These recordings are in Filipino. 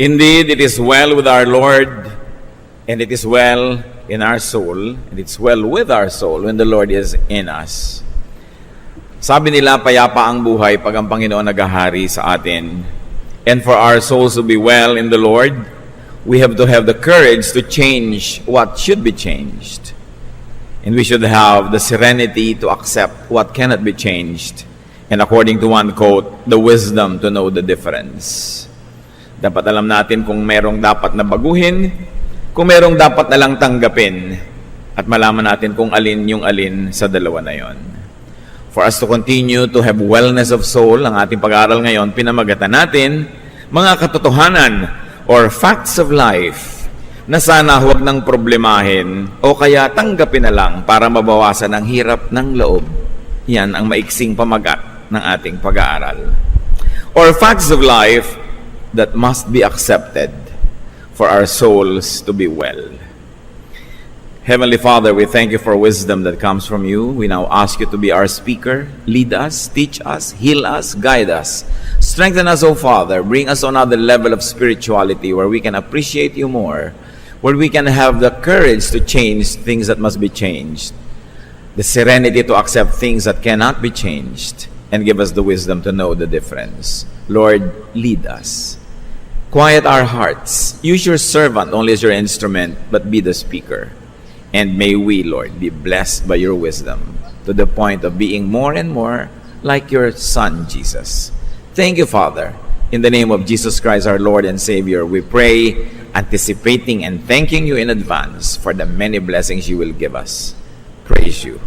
Indeed, it is well with our Lord, and it is well in our soul, and it's well with our soul when the Lord is in us. Sabi nila, payapa ang buhay pag ang Panginoon naghahari sa atin. And for our souls to be well in the Lord, we have to have the courage to change what should be changed. And we should have the serenity to accept what cannot be changed. And according to one quote, the wisdom to know the difference. Dapat alam natin kung merong dapat na baguhin, kung merong dapat na lang tanggapin, at malaman natin kung alin yung alin sa dalawa na yon. For us to continue to have wellness of soul, ang ating pag-aaral ngayon, pinamagatan natin mga katotohanan or facts of life na sana huwag nang problemahin o kaya tanggapin na lang para mabawasan ang hirap ng loob. Yan ang maiksing pamagat ng ating pag-aaral. Or facts of life that must be accepted for our souls to be well. Heavenly Father, we thank you for wisdom that comes from you. We now ask you to be our speaker. Lead us, teach us, heal us, guide us. Strengthen us, O Father. Bring us on another level of spirituality where we can appreciate you more, where we can have the courage to change things that must be changed, the serenity to accept things that cannot be changed, and give us the wisdom to know the difference. Lord, lead us. Quiet our hearts. Use your servant only as your instrument, but be the speaker. And may we, Lord, be blessed by your wisdom to the point of being more and more like your Son, Jesus. Thank you, Father. In the name of Jesus Christ, our Lord and Savior, we pray, anticipating and thanking you in advance for the many blessings you will give us. Praise you.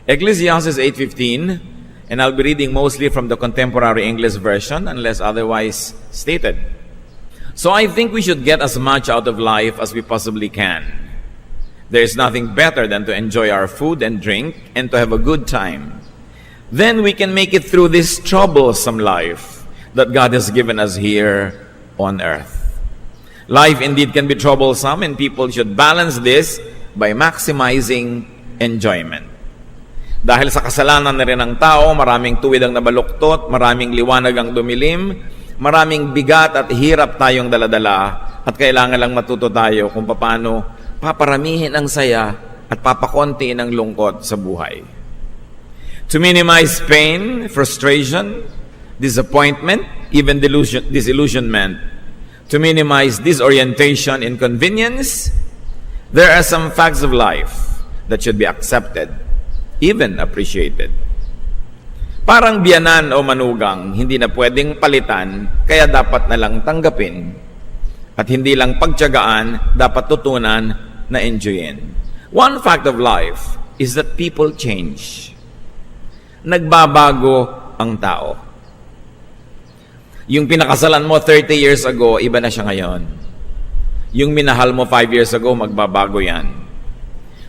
Ecclesiastes 8:15, and I'll be reading mostly from the Contemporary English Version unless otherwise stated. So I think we should get as much out of life as we possibly can. There is nothing better than to enjoy our food and drink and to have a good time. Then we can make it through this troublesome life that God has given us here on earth. Life indeed can be troublesome, and people should balance this by maximizing enjoyment. Dahil sa kasalanan na rin ng tao, maraming tuwid ang nabaluktot, maraming liwanag ang dumilim, maraming bigat at hirap tayong daladala, at kailangan lang matuto tayo kung paano paparamihin ang saya at papakontiin ang lungkot sa buhay. To minimize pain, frustration, disappointment, even disillusionment, to minimize disorientation, inconvenience, there are some facts of life that should be accepted, even appreciated. Parang biyanan o manugang, hindi na pwedeng palitan, kaya dapat na lang tanggapin. At hindi lang pagtiyagaan, dapat tutunan na enjoyin. One fact of life is that people change. Nagbabago ang tao. Yung pinakasalan mo 30 years ago, iba na siya ngayon. Yung minahal mo 5 years ago, magbabago yan.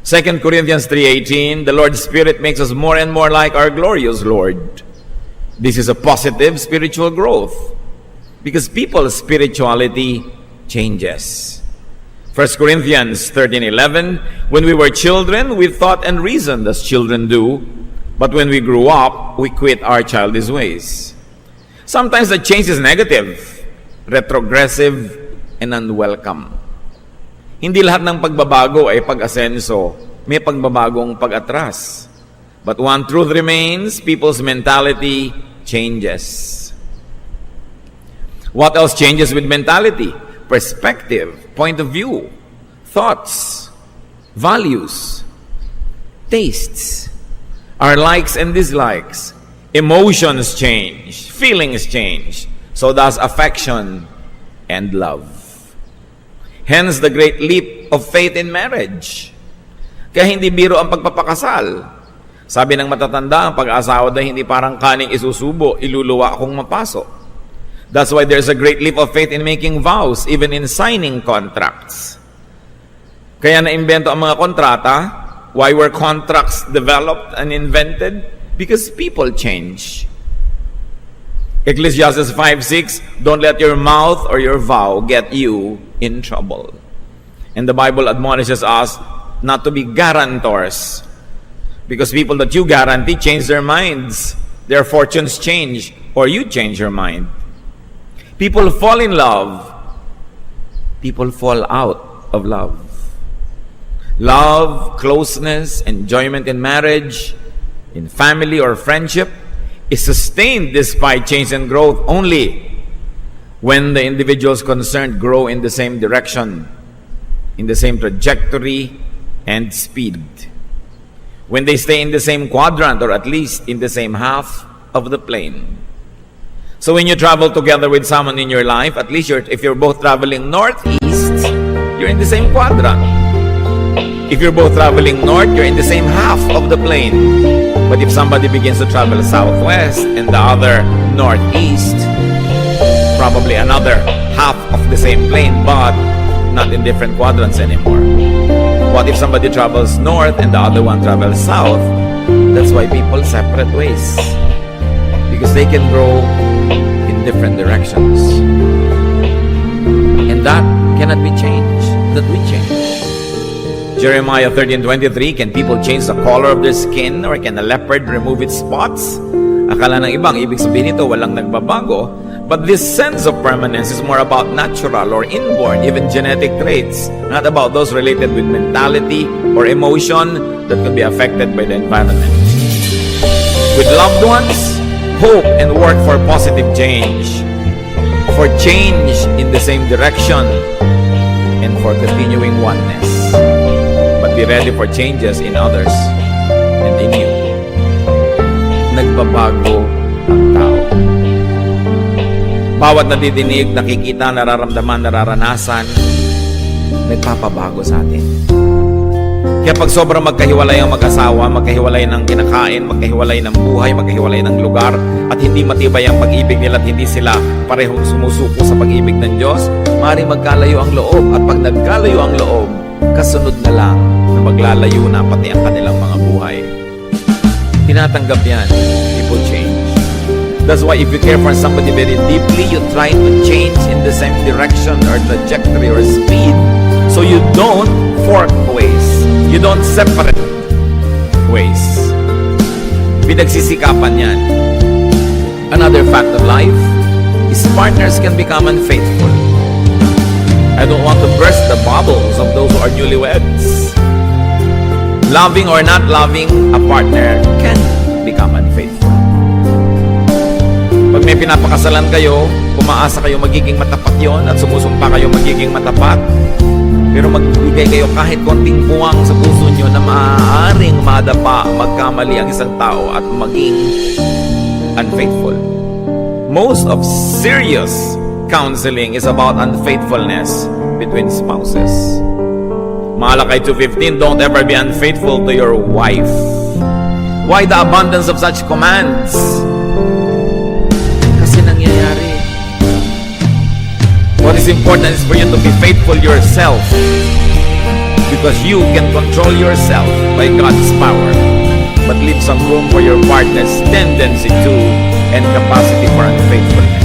2 Corinthians 3:18, the Lord's Spirit makes us more and more like our glorious Lord. This is a positive spiritual growth because people's spirituality changes. 1 Corinthians 13:11, when we were children, we thought and reasoned as children do, but when we grew up, we quit our childish ways. Sometimes the change is negative, retrogressive, and unwelcome. Hindi lahat ng pagbabago ay pag-asenso, may pagbabagong pag-atras. But one truth remains, people's mentality changes. What else changes with mentality? Perspective, point of view, thoughts, values, tastes, our likes and dislikes, emotions change, feelings change, so does affection and love. Hence the great leap of faith in marriage. Kaya hindi biro ang pagpapakasal. Sabi ng matatanda, ang pag-asawa daw hindi parang kaning isusubo, iluluwa akong mapaso. That's why there's a great leap of faith in making vows, even in signing contracts. Kaya na-invento ang mga kontrata. Why were contracts developed and invented? Because people change. Ecclesiastes 5:6, don't let your mouth or your vow get you in trouble. And the Bible admonishes us not to be guarantors, because people that you guarantee change their minds. Their fortunes change, or you change your mind. People fall in love. People fall out of love. Love, closeness, enjoyment in marriage, in family or friendship is sustained despite change and growth only when the individuals concerned grow in the same direction, in the same trajectory and speed. When they stay in the same quadrant or at least in the same half of the plane. So when you travel together with someone in your life, at least if you're both traveling northeast, you're in the same quadrant. If you're both traveling north, you're in the same half of the plane. But if somebody begins to travel southwest and the other northeast, probably another half of the same plane, but not in different quadrants anymore. What if somebody travels north and the other one travels south? That's why people separate ways. Because they can grow in different directions. And that cannot be changed. That we change. Jeremiah 13:23, can people change the color of their skin or can a leopard remove its spots? Akala ng ibang, ibig sabihin nito, walang nagbabago. But this sense of permanence is more about natural or inborn, even genetic traits, not about those related with mentality or emotion that could be affected by the environment. With loved ones, hope and work for positive change, for change in the same direction, and for continuing oneness. But be ready for changes in others and in you. Nagbabago ang tao. Bawat nadidinig, nakikita, nararamdaman, nararanasan, nagpapabago sa atin. Kaya pag sobrang magkahiwalay ang mag-asawa, magkahiwalay ng kinakain, magkahiwalay ng buhay, magkahiwalay ng lugar, at hindi matibay ang pag-ibig nila at hindi sila parehong sumusuko sa pag-ibig ng Diyos, maaaring magkalayo ang loob. At pag nagkalayo ang loob, kasunod na lang na maglalayo na pati ang kanilang mga buhay. Tinatanggap yan. People change. That's why if you care for somebody very deeply, you try to change in the same direction or trajectory or speed so you don't fork ways. You don't separate ways. Pinagsisikapan yan. Another fact of life is partners can become unfaithful. I don't want to burst the bubbles of those who are newlyweds. Loving or not loving a partner can become unfaithful. Pag may pinapakasalan kayo, umaasa kayo magiging matapat yon at sumusumpa kayo magiging matapat. Pero magbibigay kayo kahit konting puwang sa puso nyo na maaaring madapa, magkamali ang isang tao at maging unfaithful. Most of serious counseling is about unfaithfulness between spouses. Malakay 2:15, don't ever be unfaithful to your wife. Why the abundance of such commands? Kasi nangyayari. What is important is for you to be faithful yourself, because you can control yourself by God's power, but leave some room for your partner's tendency to and capacity for unfaithfulness.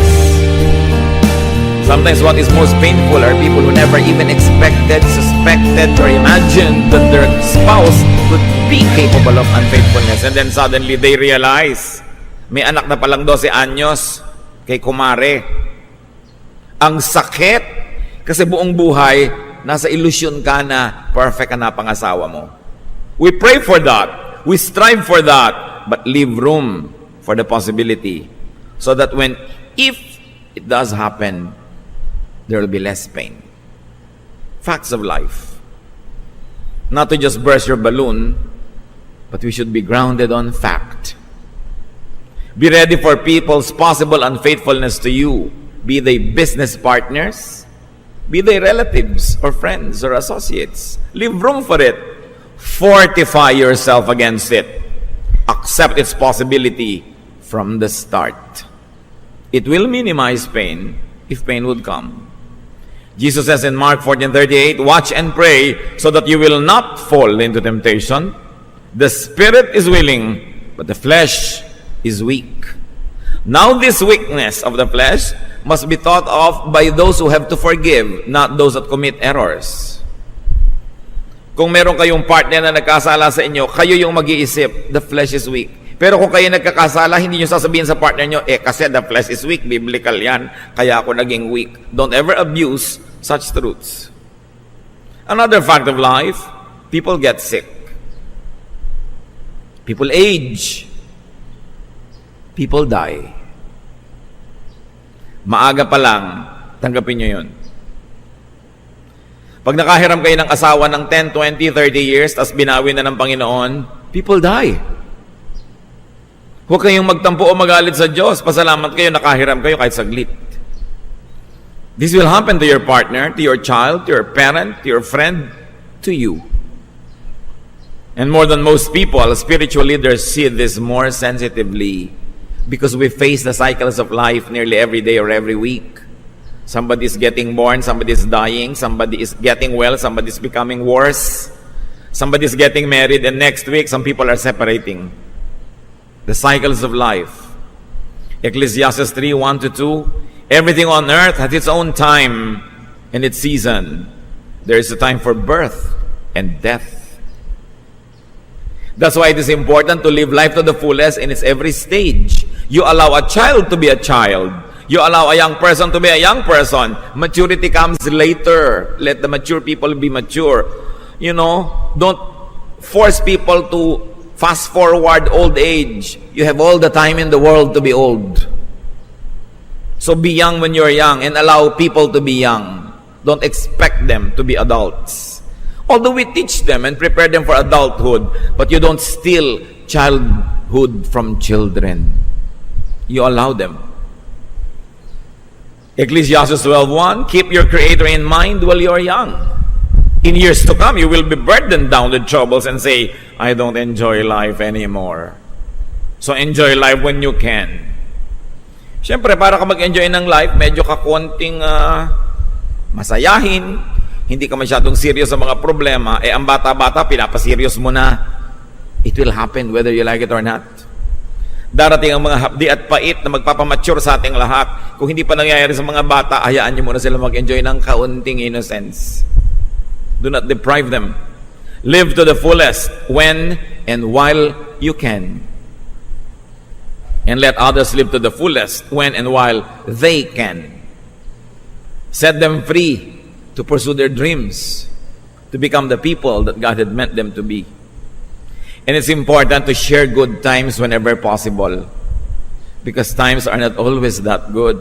Sometimes what is most painful are people who never even expected, suspected, or imagined that their spouse could be capable of unfaithfulness. And then suddenly they realize, may anak na palang 12 anyos kay kumare. Ang sakit, kasi buong buhay, nasa ilusyon ka na perfect ka na pangasawa mo. We pray for that. We strive for that. But leave room for the possibility so that if it does happen, there will be less pain. Facts of life. Not to just burst your balloon, but we should be grounded on fact. Be ready for people's possible unfaithfulness to you, be they business partners, be they relatives or friends or associates. Leave room for it. Fortify yourself against it. Accept its possibility from the start. It will minimize pain if pain would come. Jesus says in Mark 14:38, watch and pray so that you will not fall into temptation. The spirit is willing, but the flesh is weak. Now this weakness of the flesh must be thought of by those who have to forgive, not those that commit errors. Kung meron kayong partner na nagkasala sa inyo, kayo yung mag-iisip, the flesh is weak. Pero kung kayo nagkakasala, hindi nyo sasabihin sa partner nyo, kasi the flesh is weak, biblical yan, kaya ako naging weak. Don't ever abuse such truths. Another fact of life, people get sick. People age. People die. Maaga pa lang, tanggapin nyo yun. Pag nakahiram kayo ng asawa ng 10, 20, 30 years, tas binawi na ng Panginoon, people die. Huwag kayong magtampo o magalit sa Diyos. Pasalamat kayo, nakahiram kayo kahit saglit. This will happen to your partner, to your child, to your parent, to your friend, to you. And more than most people, spiritual leaders see this more sensitively because we face the cycles of life nearly every day or every week. Somebody is getting born, somebody is dying, somebody is getting well, somebody is becoming worse, somebody is getting married, and next week some people are separating. The cycles of life. Ecclesiastes 3, 1-2, everything on earth has its own time and its season. There is a time for birth and death. That's why it is important to live life to the fullest in its every stage. You allow a child to be a child. You allow a young person to be a young person. Maturity comes later. Let the mature people be mature. Don't force people to fast forward old age. You have all the time in the world to be old. So be young when you're young and allow people to be young. Don't expect them to be adults. Although we teach them and prepare them for adulthood, but you don't steal childhood from children. You allow them. Ecclesiastes 12:1, keep your Creator in mind while you are young. In years to come, you will be burdened down with troubles and say, I don't enjoy life anymore. So enjoy life when you can. Siyempre, para ka mag-enjoy ng life, medyo ka konting masayahin, hindi ka masyadong serious sa mga problema, ang bata-bata, pinapaserious mo na. It will happen whether you like it or not. Darating ang mga hapdi at pait na magpapamature sa ating lahat. Kung hindi pa nangyayari sa mga bata, hayaan nyo muna sila mag-enjoy ng kaunting innocence. Do not deprive them. Live to the fullest when and while you can. And let others live to the fullest when and while they can. Set them free to pursue their dreams, to become the people that God had meant them to be. And it's important to share good times whenever possible, because times are not always that good.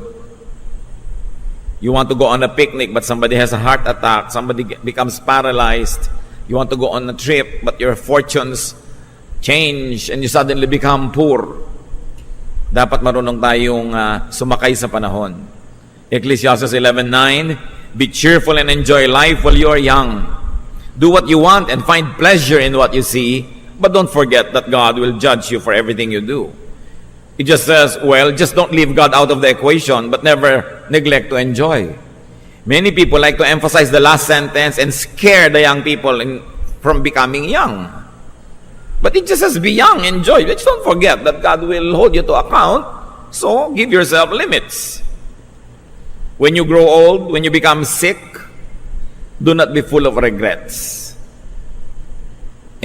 You want to go on a picnic, but somebody has a heart attack, somebody becomes paralyzed. You want to go on a trip, but your fortunes change and you suddenly become poor. Dapat marunong tayong sumakay sa panahon. Ecclesiastes 11:9, be cheerful and enjoy life while you are young. Do what you want and find pleasure in what you see, but don't forget that God will judge you for everything you do. It just says, just don't leave God out of the equation, but never neglect to enjoy. Many people like to emphasize the last sentence and scare the young people from becoming young. But it just says, be young, enjoy. Just don't forget that God will hold you to account, so give yourself limits. When you grow old, when you become sick, do not be full of regrets.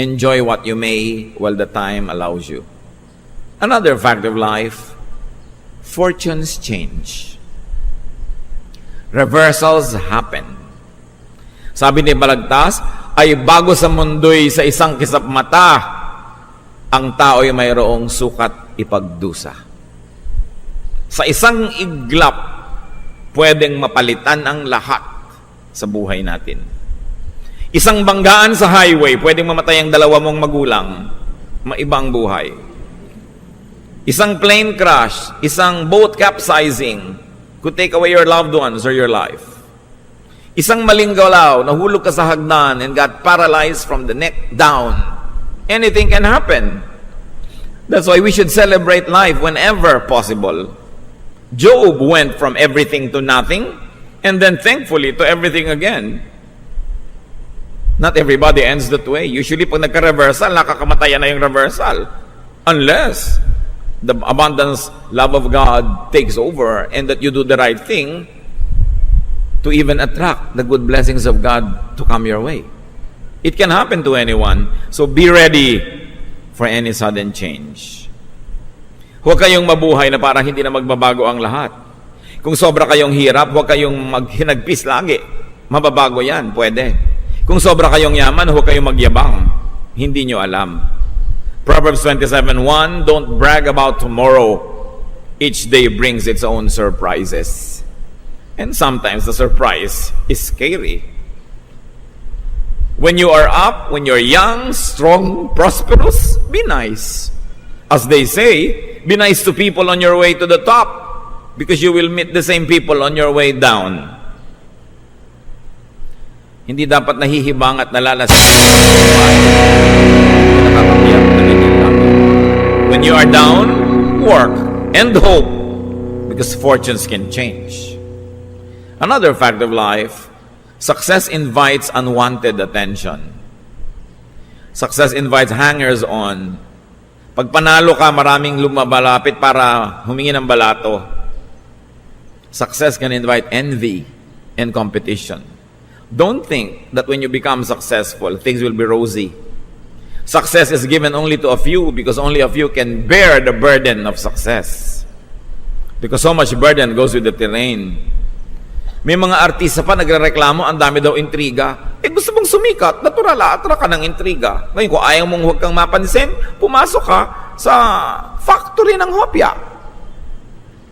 Enjoy what you may while the time allows you. Another fact of life, fortunes change. Reversals happen. Sabi ni Balagtas, ay bago sa mundo'y sa isang kisap mata, ang tao'y mayroong sukat ipagdusa. Sa isang iglap, pwedeng mapalitan ang lahat sa buhay natin. Isang banggaan sa highway, pwedeng mamatay ang dalawa mong magulang, maibang buhay. Isang plane crash, isang boat capsizing could take away your loved ones or your life. Isang maling galaw, nahulog ka sa hagdan and got paralyzed from the neck down. Anything can happen. That's why we should celebrate life whenever possible. Job went from everything to nothing and then thankfully to everything again. Not everybody ends that way. Usually pag nagka-reversal, nakakamatayan na yung reversal. Unless the abundance love of God takes over and that you do the right thing to even attract the good blessings of God to come your way. It can happen to anyone. So be ready for any sudden change. Huwag kayong mabuhay na parang hindi na magbabago ang lahat. Kung sobra kayong hirap, huwag kayong maghinagpis lagi. Mababago yan, pwede. Kung sobra kayong yaman, huwag kayong magyabang. Hindi nyo alam. Proverbs 27:1, don't brag about tomorrow. Each day brings its own surprises. And sometimes the surprise is scary. When you are up, when you're young, strong, prosperous, be nice. As they say, be nice to people on your way to the top, because you will meet the same people on your way down. Hindi dapat nahihibang at nalalasing. When you are down, work and hope, because fortunes can change. Another fact of life, success invites unwanted attention. Success invites hangers-on. Pag panalo ka, maraming lumabalapit para humingi ng balato. Success can invite envy and competition. Don't think that when you become successful, things will be rosy. Success is given only to a few because only a few can bear the burden of success. Because so much burden goes with the terrain. May mga artista pa nagrereklamo, ang dami daw intriga. Gusto mong sumikat, natural, atra ka ng intriga. Ngayon, kung ayaw mong huwag kang mapansin, pumasok ka sa factory ng hopya.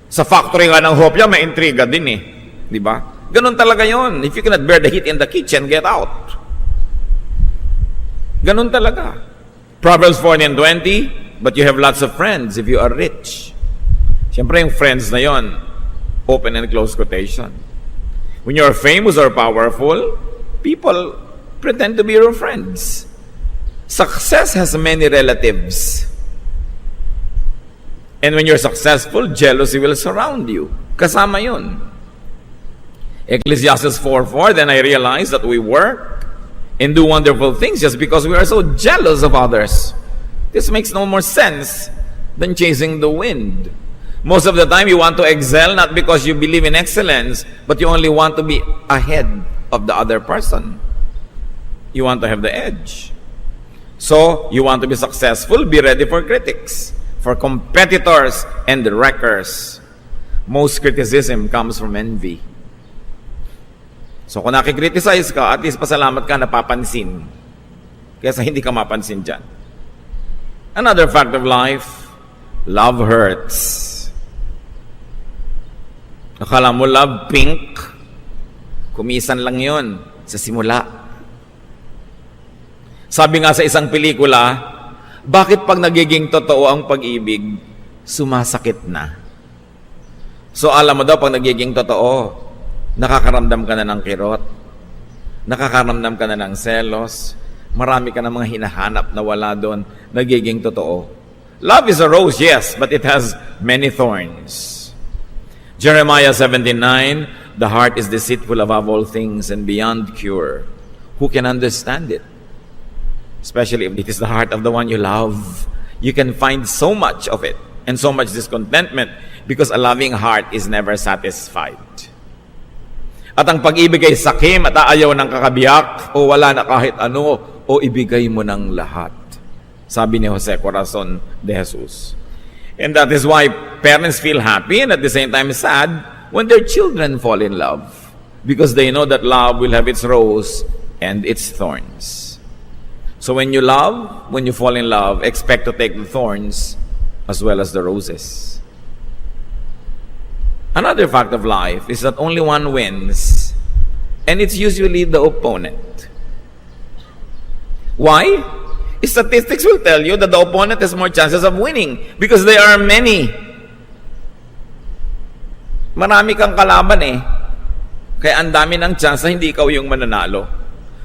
Sa factory nga ng hopya, may intriga din eh. Di ba? Ganun talaga yon. If you cannot bear the heat in the kitchen, get out. Ganun talaga. Proverbs 14:20, but you have lots of friends if you are rich. Siyempre yung friends na yon, open and close quotation. When you are famous or powerful, people pretend to be your friends. Success has many relatives. And when you're successful, jealousy will surround you. Kasama yun. Ecclesiastes 4:4, then I realized that we work and do wonderful things just because we are so jealous of others. This makes no more sense than chasing the wind. Most of the time, you want to excel not because you believe in excellence, but you only want to be ahead of the other person. You want to have the edge. So, you want to be successful, be ready for critics, for competitors and wreckers. Most criticism comes from envy. So, kung nakikriticize ka, at least pasalamat ka napapansin. Kaysa hindi ka mapansin dyan. Another fact of life, love hurts. Akala mo love pink, kumisan lang yon sa simula. Sabi nga sa isang pelikula, bakit pag nagiging totoo ang pag-ibig, sumasakit na? So alam mo daw, pag nagiging totoo, nakakaramdam ka na ng kirot, nakakaramdam ka na ng selos, marami ka na mga hinahanap na wala doon, nagiging totoo. Love is a rose, yes, but it has many thorns. Jeremiah 17:9, the heart is deceitful above all things and beyond cure. Who can understand it? Especially if it is the heart of the one you love. You can find so much of it and so much discontentment because a loving heart is never satisfied. At ang pag-ibig ay sakim at aayaw ng kakabiyak o wala na kahit ano o ibigay mo ng lahat. Sabi ni Jose Corazon de Jesus. And that is why parents feel happy and at the same time sad when their children fall in love. Because they know that love will have its rose and its thorns. So when you love, when you fall in love, expect to take the thorns as well as the roses. Another fact of life is that only one wins, and it's usually the opponent. Why? Statistics will tell you that the opponent has more chances of winning because there are many. Marami kang kalaban eh. Kaya ang dami ng chance na hindi ikaw yung mananalo.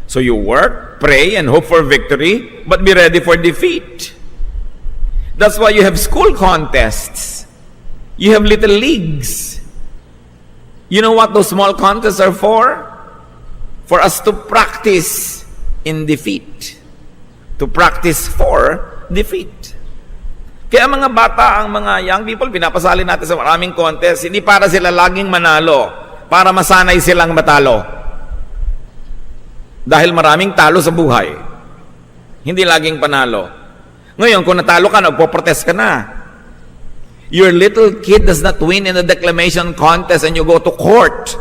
So you work, pray, and hope for victory, but be ready for defeat. That's why you have school contests. You have little leagues. You know what those small contests are for? For us to practice in defeat. To practice for defeat. Kaya mga bata, ang mga young people, pinapasali natin sa maraming contest, hindi para sila laging manalo, para masanay silang matalo. Dahil maraming talo sa buhay. Hindi laging panalo. Ngayon, kung natalo ka, nagpo-protest ka na. Your little kid does not win in a declamation contest and you go to court.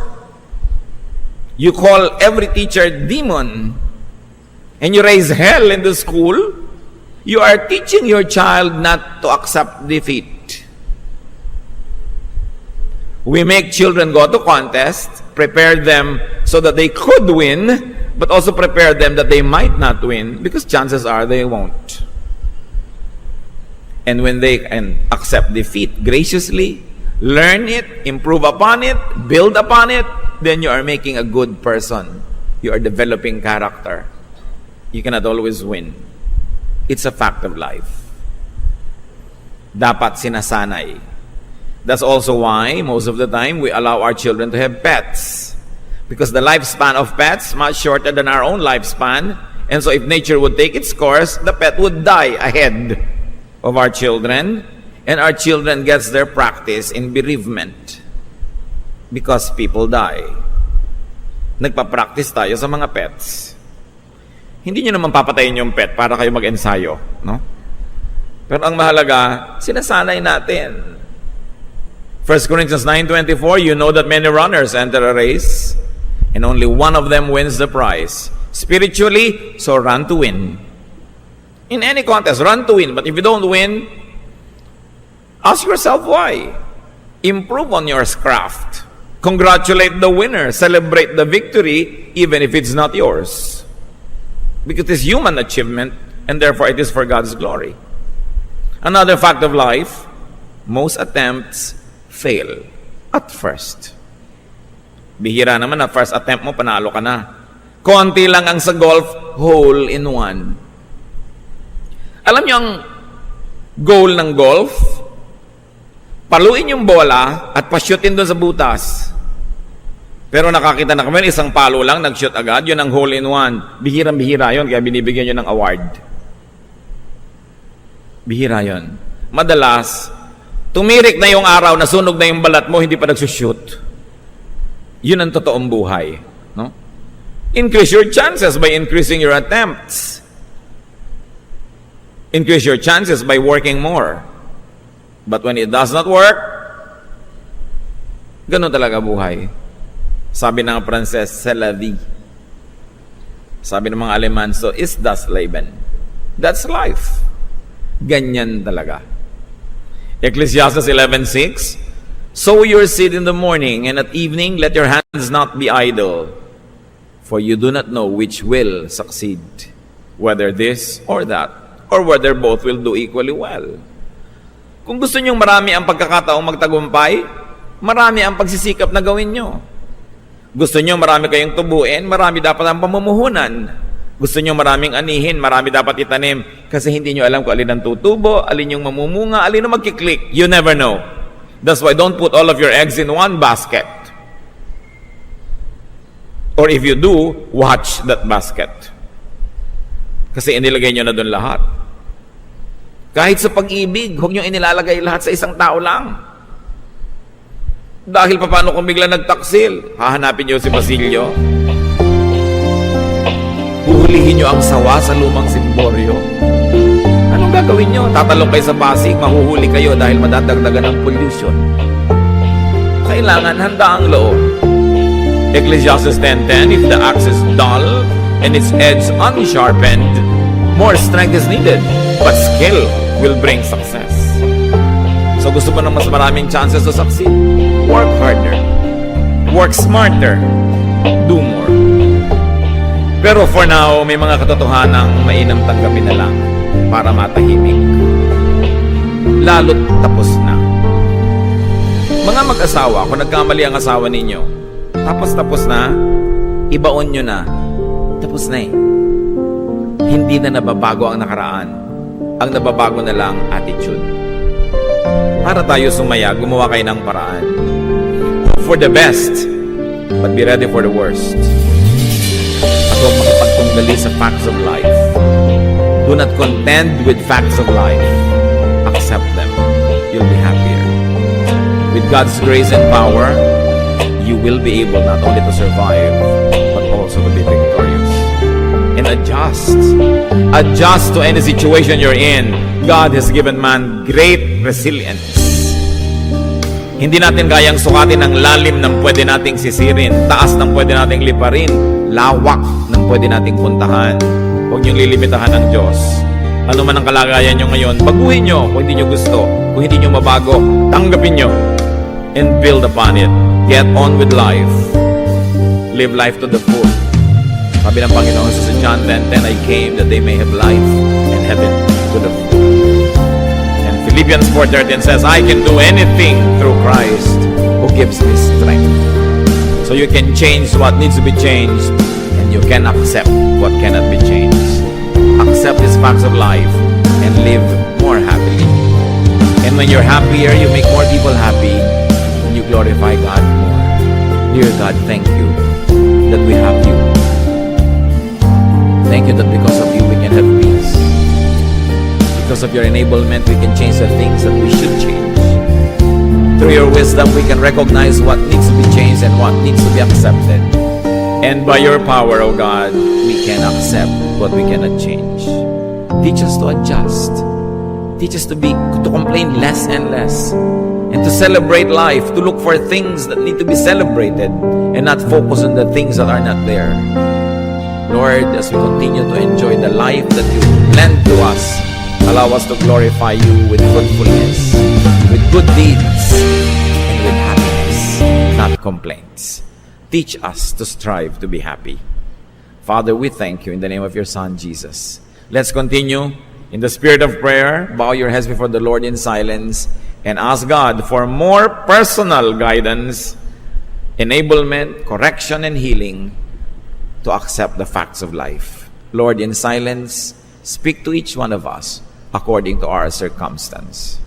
You call every teacher demon and you raise hell in the school. You are teaching your child not to accept defeat. We make children go to contest, prepare them so that they could win, but also prepare them that they might not win because chances are they won't. And when they can accept defeat graciously, learn it, improve upon it, build upon it, then you are making a good person. You are developing character. You cannot always win. It's a fact of life. Dapat sinasanay. That's also why most of the time we allow our children to have pets. Because the lifespan of pets is much shorter than our own lifespan. And so if nature would take its course, the pet would die ahead of our children, and our children gets their practice in bereavement because people die. Nagpa-practice tayo sa mga pets. Hindi nyo naman papatayin yung pet para kayo mag-ensayo, no? Pero ang mahalaga, sinasanay natin. 1 Corinthians 9:24, you know that many runners enter a race, and only one of them wins the prize. Spiritually, so run to win. In any contest, run to win. But if you don't win, ask yourself why. Improve on your craft. Congratulate the winner. Celebrate the victory, even if it's not yours. Because it's human achievement, and therefore it is for God's glory. Another fact of life, most attempts fail at first. Bihira naman na first attempt mo, panalo ka na. Konti lang ang sa golf, hole in one. Alam niyo ang goal ng golf? Paluin yung bola at pa-shootin doon sa butas. Pero nakakita na kami, isang palo lang, nag-shoot agad, yun ang hole in one. Bihirang-bihira yun, kaya binibigyan yun ng award. Bihira yun. Madalas, tumirik na yung araw, nasunog na yung balat mo, hindi pa nagsushoot. Yun ang totoong buhay. No? Increase your chances by increasing your attempts. Increase your chances by working more. But when it does not work, ganun talaga buhay. Sabi ng Pranses, c'est la vie. Sabi ng mga Aleman, so ist das Leben. That's life. Ganyan talaga. Ecclesiastes 11:6, sow your seed in the morning, and at evening let your hands not be idle, for you do not know which will succeed, whether this or that, or whether both will do equally well. Kung gusto nyong marami ang pagkakataong magtagumpay, marami ang pagsisikap na gawin nyo. Gusto nyo marami kayong tubuin, marami dapat ang pamumuhunan. Gusto nyo maraming anihin, marami dapat itanim. Kasi hindi nyo alam kung alin ang tutubo, alin yung mamumunga, alin ang magkiklik. You never know. That's why don't put all of your eggs in one basket. Or if you do, watch that basket. Kasi inilagay nyo na doon lahat. Kahit sa pag-ibig, huwag nyo inilalagay lahat sa isang tao lang. Dahil paano kung bigla nagtaksil? Hahanapin nyo si Basilio. Huhulihin nyo ang sawa sa lumang simboryo. Anong gagawin nyo? Tatalong kayo sa Pasig, mahuhuli kayo dahil madadagdagan ng pollution. Kailangan handa ang loob. Ecclesiastes 10:10, if the axe is dull and its edge unsharpened, more strength is needed, but skill will bring success. So gusto mo ng mas maraming chances to succeed? Work harder. Work smarter. Do more. Pero for now, may mga katotohanang mainam tanggapin na lang para matahimik. Lalo't tapos na. Mga mag-asawa, kung nagkamali ang asawa ninyo, tapos na, ibaon nyo na. Tapos na eh. Hindi na nababago ang nakaraan. Ang nababago na lang attitude. Para tayo sumaya, gumawa kayo ng paraan. Hope for the best, but be ready for the worst. At huwag makipagtunggali sa facts of life. Do not contend with facts of life. Accept them. You'll be happier. With God's grace and power, you will be able not only to survive, but also to be victorious. And adjust. Adjust to any situation you're in. God has given man great resilience. Hindi natin kayang sukatin ang lalim ng pwede nating sisirin, taas ng pwede nating liparin, lawak ng pwede nating puntahan. Huwag niyong lilimitahan ng Diyos. Ano man ang kalagayan nyo ngayon, baguhin nyo kung hindi nyo gusto. Kung hindi nyo mabago, tanggapin nyo and build upon it. Get on with life. Live life to the full. Sabi ng Panginoon sa John 10:10, I came that they may have life and have it to the full. And Philippians 4:13 says, I can do anything through Christ who gives me strength. So you can change what needs to be changed, and you can accept what cannot be changed. Accept these facts of life and live more happily. And when you're happier, you make more people happy, and you glorify God more. Dear God, thank you that we have you. Thank you that because of you we can have peace. Because of your enablement, we can change the things that we should change. Through your wisdom, we can recognize what needs to be changed and what needs to be accepted. And by your power, O God, we can accept what we cannot change. Teach us to adjust. Teach us to complain less and less. And to celebrate life, to look for things that need to be celebrated and not focus on the things that are not there. Lord, as we continue to enjoy the life that you lend to us, allow us to glorify you with fruitfulness, with good deeds, and with happiness, not complaints. Teach us to strive to be happy. Father, we thank you in the name of your Son, Jesus. Let's continue in the spirit of prayer. Bow your heads before the Lord in silence and ask God for more personal guidance, enablement, correction, and healing to accept the facts of life. Lord, in silence, speak to each one of us according to our circumstance.